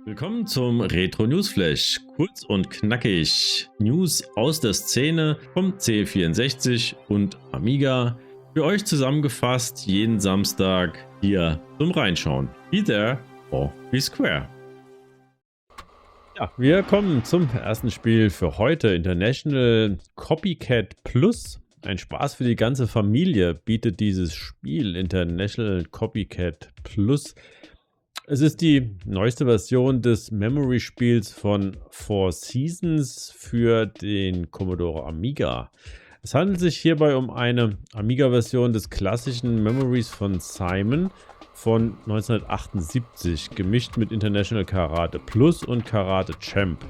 Willkommen zum Retro Newsflash. Kurz und knackig. News aus der Szene vom C64 und Amiga. Für euch zusammengefasst jeden Samstag hier zum Reinschauen. Be there or be square. Ja, wir kommen zum ersten Spiel für heute. International Copycat Plus. Ein Spaß für die ganze Familie bietet dieses Spiel International Copycat Plus. Es ist die neueste Version des Memory-Spiels von Four Seasons für den Commodore Amiga. Es handelt sich hierbei um eine Amiga-Version des klassischen Memories von Simon von 1978, gemischt mit International Karate Plus und Karate Champ.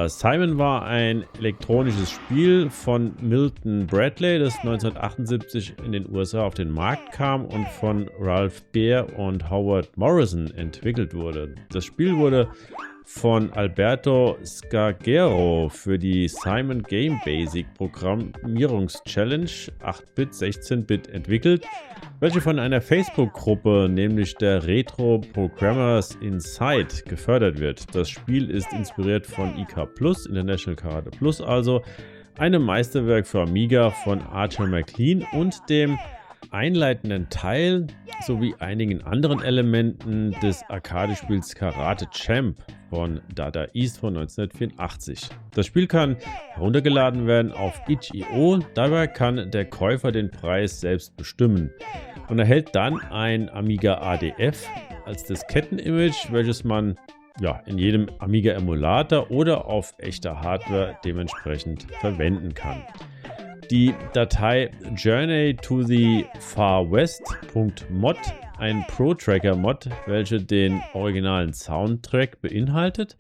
Simon war ein elektronisches Spiel von Milton Bradley, das 1978 in den USA auf den Markt kam und von Ralph Baer und Howard Morrison entwickelt wurde. Das Spiel wurde von Alberto Scargero für die Simon Game Basic Programmierungs-Challenge 8-Bit, 16-Bit entwickelt, welche von einer Facebook-Gruppe, nämlich der Retro Programmers Inside, gefördert wird. Das Spiel ist inspiriert von IK Plus, International Karate Plus, also einem Meisterwerk für Amiga von Archer McLean und dem einleitenden Teil sowie einigen anderen Elementen des Arcade-Spiels Karate Champ von Data East von 1984. Das Spiel kann heruntergeladen werden auf itch.io. Dabei kann der Käufer den Preis selbst bestimmen und erhält dann ein Amiga ADF als Diskettenimage, welches man in jedem Amiga-Emulator oder auf echter Hardware dementsprechend verwenden kann. Die Datei Journey to the Far West.mod, ein Pro-Tracker-Mod, welche den originalen Soundtrack beinhaltet,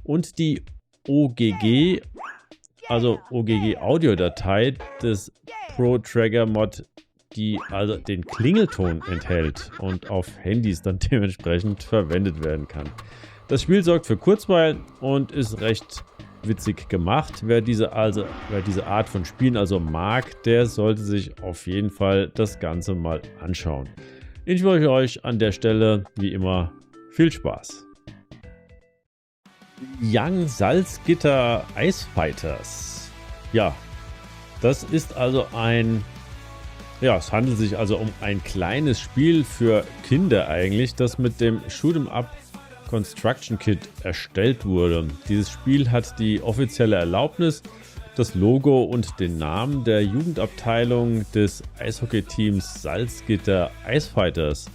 und die OGG, also OGG-Audiodatei des Pro-Tracker-Mod, die also den Klingelton enthält und auf Handys dann dementsprechend verwendet werden kann. Das Spiel sorgt für Kurzweil und ist recht witzig gemacht. Wer diese Art von Spielen also mag, der sollte sich auf jeden Fall das Ganze mal anschauen. Ich wünsche euch an der Stelle wie immer viel Spaß. Young Salzgitter Ice Fighters. Ja, das ist also es handelt sich also um ein kleines Spiel für Kinder eigentlich, das mit dem Shoot'em Up Construction Kit erstellt wurde. Dieses Spiel hat die offizielle Erlaubnis, das Logo und den Namen der Jugendabteilung des Eishockeyteams Salzgitter Ice Fighters.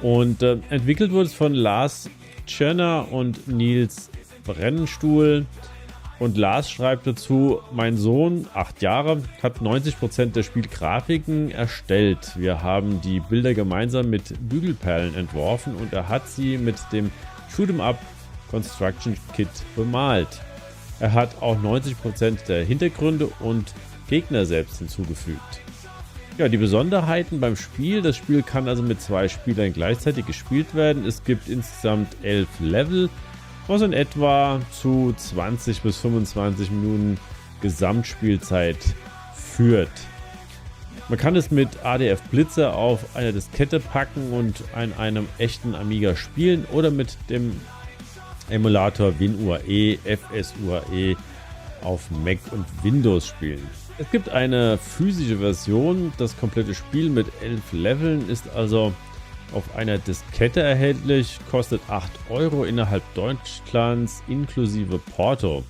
Und entwickelt wurde es von Lars Tschirner und Nils Brennenstuhl. Und Lars schreibt dazu: Mein Sohn, 8 Jahre, hat 90% der Spielgrafiken erstellt. Wir haben die Bilder gemeinsam mit Bügelperlen entworfen und er hat sie mit dem Shoot'em Up Construction Kit bemalt. Er hat auch 90% der Hintergründe und Gegner selbst hinzugefügt. Ja, die Besonderheiten beim Spiel: Das Spiel kann also mit 2 Spielern gleichzeitig gespielt werden. Es gibt insgesamt 11 Level, was in etwa zu 20 bis 25 Minuten Gesamtspielzeit führt. Man kann es mit ADF Blitzer auf einer Diskette packen und an einem echten Amiga spielen oder mit dem Emulator WinUAE, FSUAE auf Mac und Windows spielen. Es gibt eine physische Version. Das komplette Spiel mit 11 Leveln ist also auf einer Diskette erhältlich, kostet 8 € innerhalb Deutschlands inklusive Porto.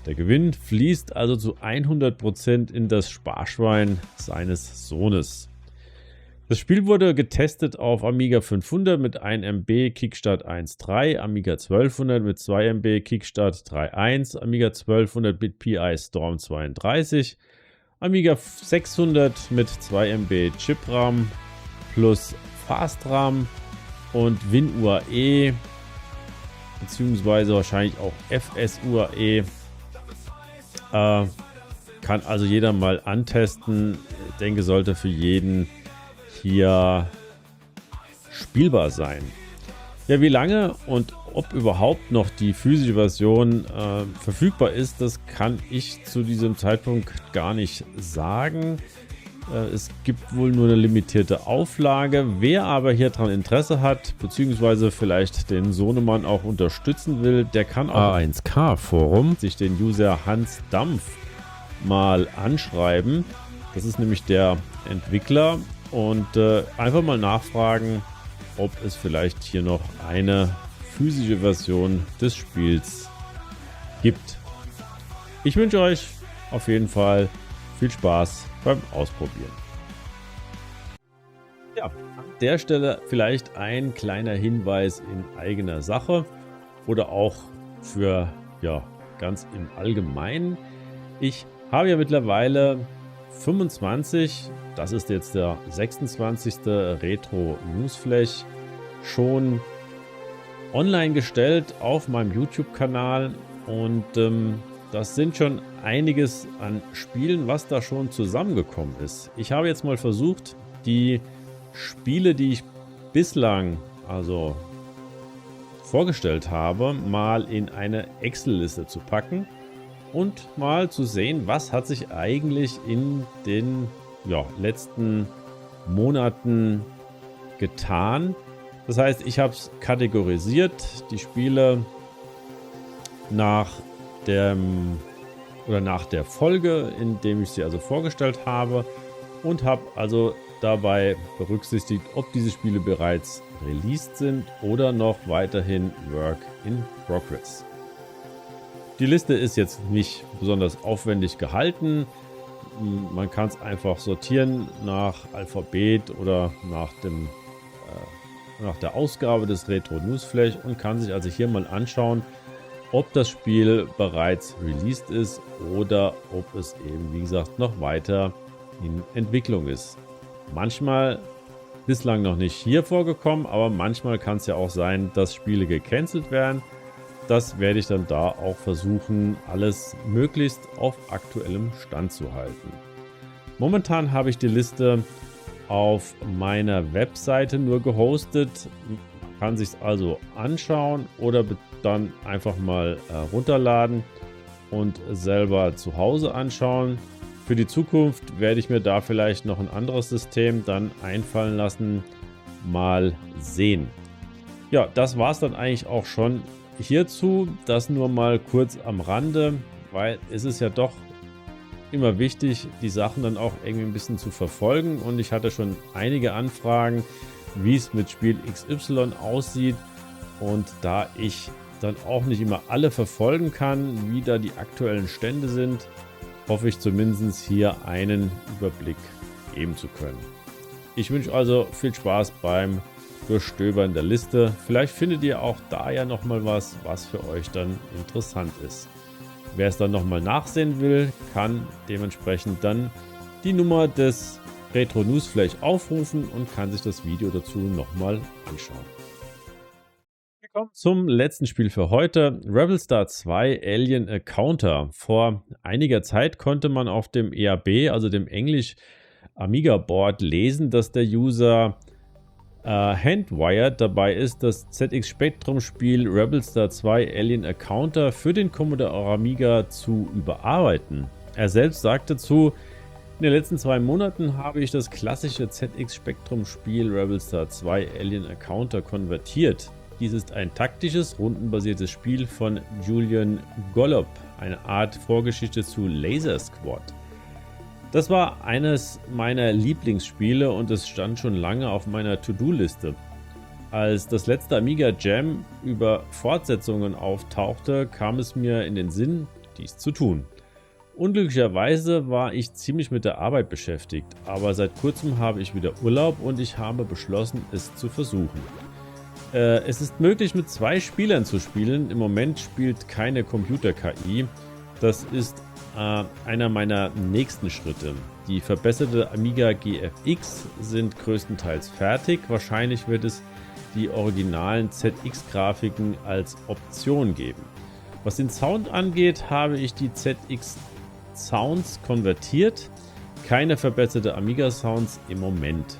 Der Gewinn fließt also zu 100% in das Sparschwein seines Sohnes. Das Spiel wurde getestet auf Amiga 500 mit 1 MB Kickstart 1.3, Amiga 1200 mit 2 MB Kickstart 3.1, Amiga 1200 mit PI Storm 32, Amiga 600 mit 2 MB Chip-RAM plus Fast-RAM und WinUAE beziehungsweise wahrscheinlich auch FSUAE. Kann also jeder mal antesten. Ich denke, sollte für jeden hier spielbar sein. Ja, wie lange und ob überhaupt noch die physische Version verfügbar ist, das kann ich zu diesem Zeitpunkt gar nicht sagen. Es gibt wohl nur eine limitierte Auflage. Wer aber hier dran Interesse hat, beziehungsweise vielleicht den Sohnemann auch unterstützen will, der kann auch A1K-Forum sich den User Hans Dampf mal anschreiben. Das ist nämlich der Entwickler und einfach mal nachfragen, ob es vielleicht hier noch eine physische Version des Spiels gibt. Ich wünsche euch auf jeden Fall viel Spaß beim Ausprobieren. Ja, an der Stelle vielleicht ein kleiner Hinweis in eigener Sache oder auch für ganz im Allgemeinen. Ich habe ja mittlerweile 25, das ist jetzt der 26. Retro Newsflash, schon online gestellt auf meinem YouTube-Kanal und das sind schon einiges an Spielen, was da schon zusammengekommen ist. Ich habe jetzt mal versucht, die Spiele, die ich bislang vorgestellt habe, mal in eine Excel-Liste zu packen und mal zu sehen, was hat sich eigentlich in den letzten Monaten getan. Das heißt, ich habe es kategorisiert, die Spiele nach der Folge, in dem ich sie vorgestellt habe und habe dabei berücksichtigt, ob diese Spiele bereits released sind oder noch weiterhin Work in Progress. Die Liste ist jetzt nicht besonders aufwendig gehalten. Man kann es einfach sortieren nach Alphabet oder nach der Ausgabe des Retro Newsflash und kann sich hier mal anschauen, ob das Spiel bereits released ist oder ob es eben, wie gesagt, noch weiter in Entwicklung ist. Manchmal bislang noch nicht hier vorgekommen, aber manchmal kann es ja auch sein, dass Spiele gecancelt werden. Das werde ich dann da auch versuchen, alles möglichst auf aktuellem Stand zu halten. Momentan habe ich die Liste auf meiner Webseite nur gehostet. Man kann sich also anschauen oder dann einfach mal runterladen und selber zu Hause anschauen. Für die Zukunft werde ich mir da vielleicht noch ein anderes System dann einfallen lassen. Mal sehen. Ja, das war es dann eigentlich auch schon hierzu. Das nur mal kurz am Rande, weil es ist ja doch immer wichtig, die Sachen dann auch irgendwie ein bisschen zu verfolgen. Und ich hatte schon einige Anfragen, wie es mit Spiel XY aussieht. Und da ich dann auch nicht immer alle verfolgen kann, wie da die aktuellen Stände sind, hoffe ich zumindest hier einen Überblick geben zu können. Ich wünsche also viel Spaß beim Durchstöbern der Liste. Vielleicht findet ihr auch da ja nochmal was für euch dann interessant ist. Wer es dann nochmal nachsehen will, kann dementsprechend dann die Nummer des Retro Newsflash aufrufen und kann sich das Video dazu nochmal anschauen. Wir kommen zum letzten Spiel für heute, Rebelstar 2 Alien Encounter. Vor einiger Zeit konnte man auf dem EAB, also dem English Amiga Board, lesen, dass der User Handwired dabei ist, das ZX Spectrum Spiel Rebelstar 2 Alien Encounter für den Commodore Amiga zu überarbeiten. Er selbst sagte dazu: In den letzten 2 Monaten habe ich das klassische ZX Spectrum Spiel Rebelstar 2 Alien Encounter konvertiert. Dies ist ein taktisches, rundenbasiertes Spiel von Julian Gollop, eine Art Vorgeschichte zu Laser Squad. Das war eines meiner Lieblingsspiele und es stand schon lange auf meiner To-Do-Liste. Als das letzte Amiga Jam über Fortsetzungen auftauchte, kam es mir in den Sinn, dies zu tun. Unglücklicherweise war ich ziemlich mit der Arbeit beschäftigt, aber seit kurzem habe ich wieder Urlaub und ich habe beschlossen, es zu versuchen. Es ist möglich, mit 2 Spielern zu spielen. Im Moment spielt keine Computer-KI. Das ist einer meiner nächsten Schritte. Die verbesserte Amiga GFX sind größtenteils fertig. Wahrscheinlich wird es die originalen ZX-Grafiken als Option geben. Was den Sound angeht, habe ich die ZX Sounds konvertiert. Keine verbesserte Amiga Sounds im Moment.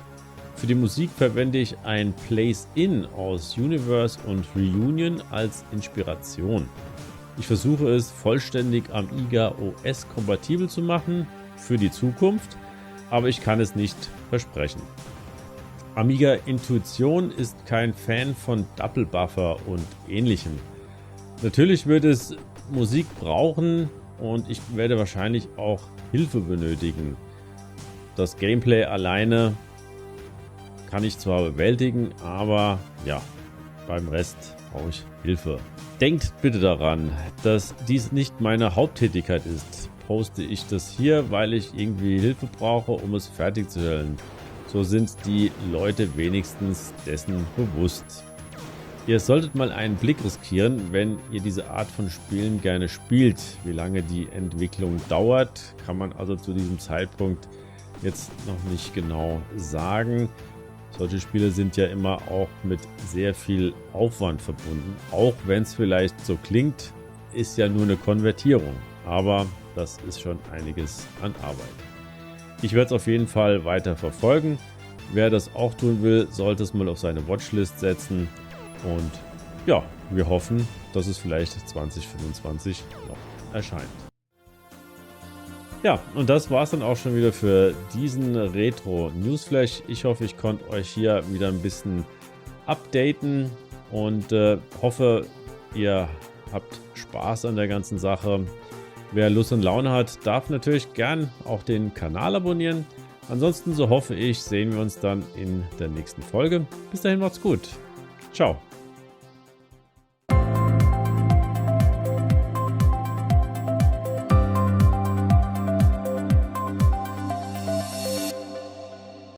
Für die Musik verwende ich ein Place-In aus Universe und Reunion als Inspiration. Ich versuche es vollständig Amiga OS kompatibel zu machen für die Zukunft. aber ich kann es nicht versprechen. Amiga Intuition ist kein Fan von Double Buffer und ähnlichem. Natürlich wird es Musik brauchen und ich werde wahrscheinlich auch Hilfe benötigen. Das Gameplay alleine kann ich zwar bewältigen, aber ja, beim Rest brauche ich Hilfe. Denkt bitte daran, dass dies nicht meine Haupttätigkeit ist. Poste ich das hier, weil ich irgendwie Hilfe brauche, um es fertigzustellen. So sind die Leute wenigstens dessen bewusst. Ihr solltet mal einen Blick riskieren, wenn ihr diese Art von Spielen gerne spielt. Wie lange die Entwicklung dauert, kann man also zu diesem Zeitpunkt jetzt noch nicht genau sagen. Solche Spiele sind ja immer auch mit sehr viel Aufwand verbunden. Auch wenn es vielleicht so klingt, ist ja nur eine Konvertierung. Aber das ist schon einiges an Arbeit. Ich werde es auf jeden Fall weiter verfolgen. Wer das auch tun will, sollte es mal auf seine Watchlist setzen. Und ja, wir hoffen, dass es vielleicht 2025 noch erscheint. Ja, und das war es dann auch schon wieder für diesen Retro Newsflash. Ich hoffe, ich konnte euch hier wieder ein bisschen updaten und hoffe, ihr habt Spaß an der ganzen Sache. Wer Lust und Laune hat, darf natürlich gern auch den Kanal abonnieren. Ansonsten, so hoffe ich, sehen wir uns dann in der nächsten Folge. Bis dahin, macht's gut. Ciao.